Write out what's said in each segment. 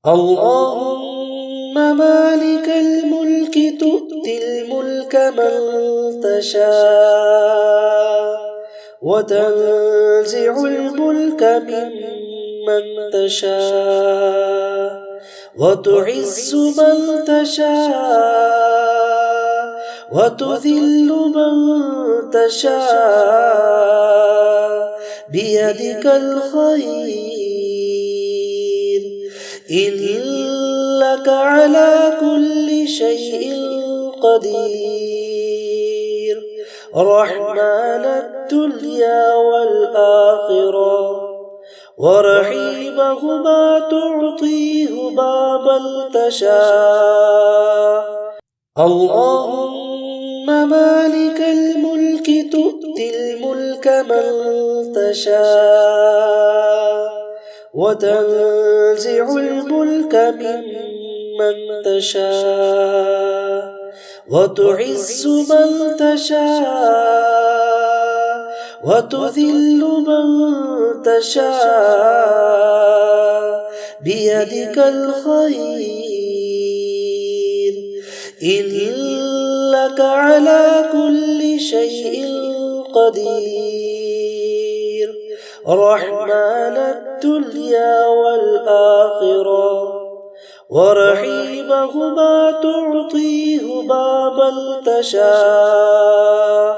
اللهم مالك الملك تؤتي الملك من تشاء وتنزع الملك ممن تشاء وتعز من تشاء وتذل من تشاء بيدك الخير إنك على كل شيء قدير رحمن الدنيا والآخرة ورحيمهما تعطيهما من تشاء اللهم مالك الملك تؤتي الملك من تشاء وتنزع الملك ممن تشاء وتعز من تشاء وتذل من تشاء بيدك الخير إنك على كل شيء قدير رحمن الدنيا والآخرة ورحيمهما تعطيهما من تشاء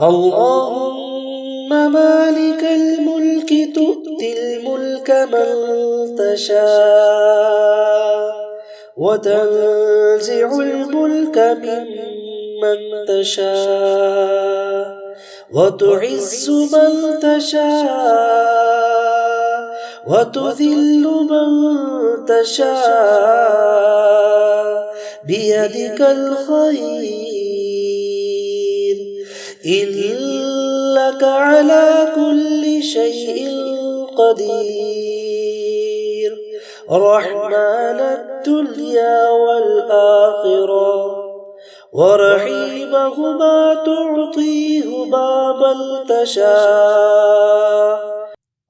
اللهم مالك الملك تؤتي الملك من تشاء وتنزع الملك ممن تشاء وتعز من تشاء وتذل من تشاء بيدك الخير إنك على كل شيء قدير رحمن الدنيا والآخرة ورحيمهما تعطيهما من تشاء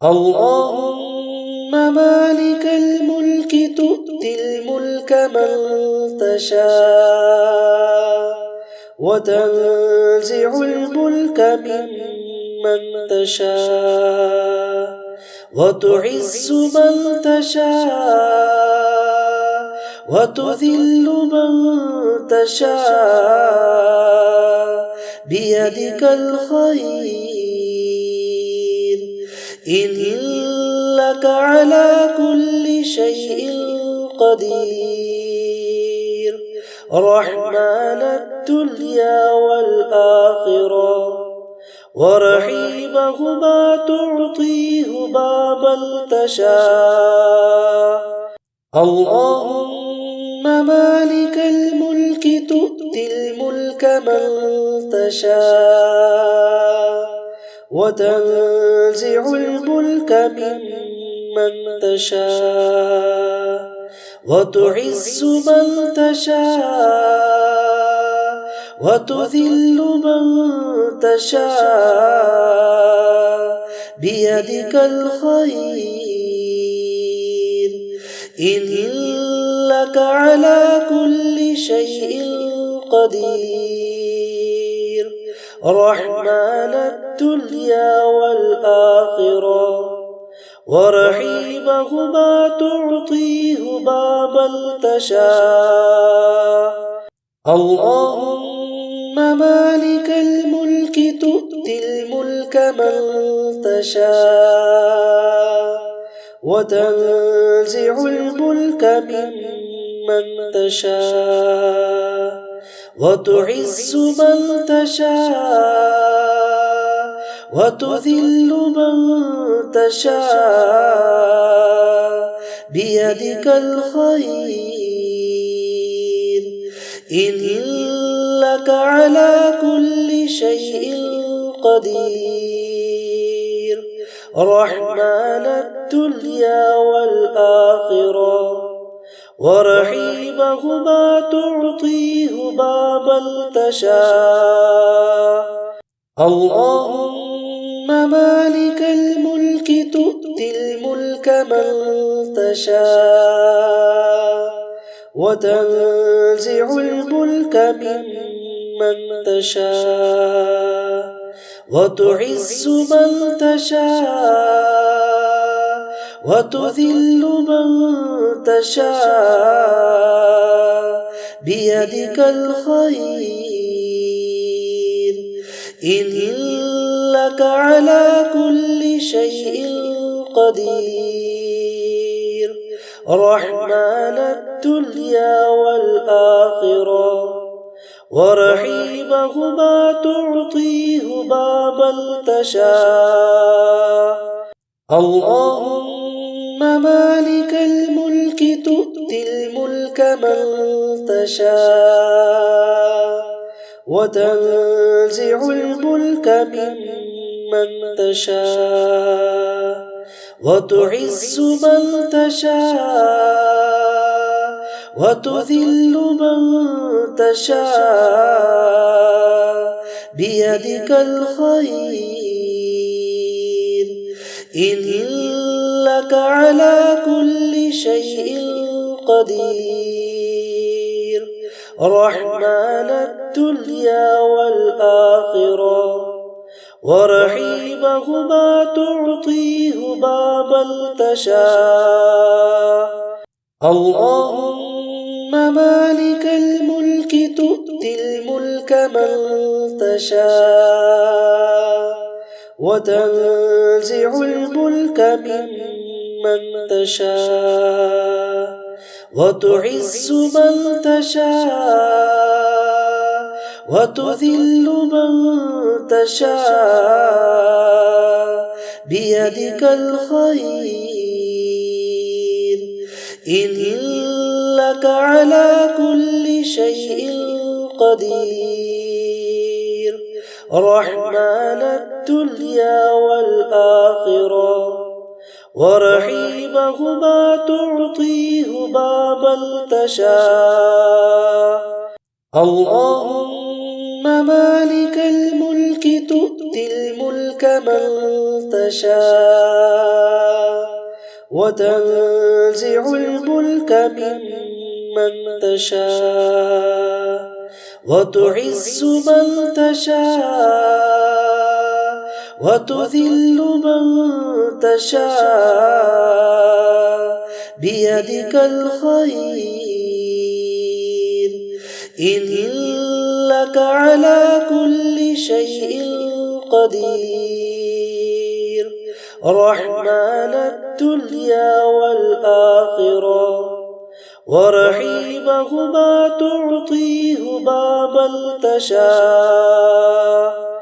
اللهم مالك الملك تؤتي الملك من تشاء وتنزع الملك ممن تشاء وتعز من تشاء وتذل من تشاء بيدك الخير إنك على كل شيء قدير رحمن الدنيا والآخرة ورحيمهما تعطيهما من تشاء اللهم مالك الملك تؤتي الملك من تشاء وتنزع الملك ممن تشاء وتعز من تشاء وتذل من تشاء بيدك الخير إنك على كل شيء قدير رحمن الدنيا والآخرة ورحيمهما تعطيهما من تشاء اللهم مالك الملك تؤتي الملك من تشاء وتنزع الملك ممن تشاء وتعز من تشاء وتذل من تشاء بيدك الخير إنك على كل شيء قدير رحمن الدنيا والآخرة ورحيمهما تعطيهما من تشاء اللهم مالك الملك تؤتي الملك الملك من تشاء وتنزع الملك ممن تشاء وتعز من تشاء وتذل من تشاء بيدك الخير إنك على كل شيء قدير رحمن الدنيا والآخرة ورحيمهما تعطيه بابا تشاء اللهم مالك الملك تؤتي الملك من تشاء وتنزع الملك ممن تشاء وتعز من تشاء وتذل من تشاء بيدك الخير إنك على كل شيء قدير رحمن الدنيا والآخرة ورحيمهما تعطيه بابا تشاء اللهم مالك الملك تؤتي الملك من تشاء وتنزع الملك ممن تشاء وتعز من تشاء وتذل من تشاء بيدك الخير إنك على كل شيء قدير رحمن الدنيا والآخرة ورحيمهما تعطيه بابا تشاء اللهم مالك الملك تؤتي الملك من تشاء وتنزع الملك ممن تشاء وتعز من تشاء وتذل من تشاء بيدك الخير إنك على كل شيء قدير رحمن الدنيا والآخرة ورحيمهما تعطيه بابا تشاء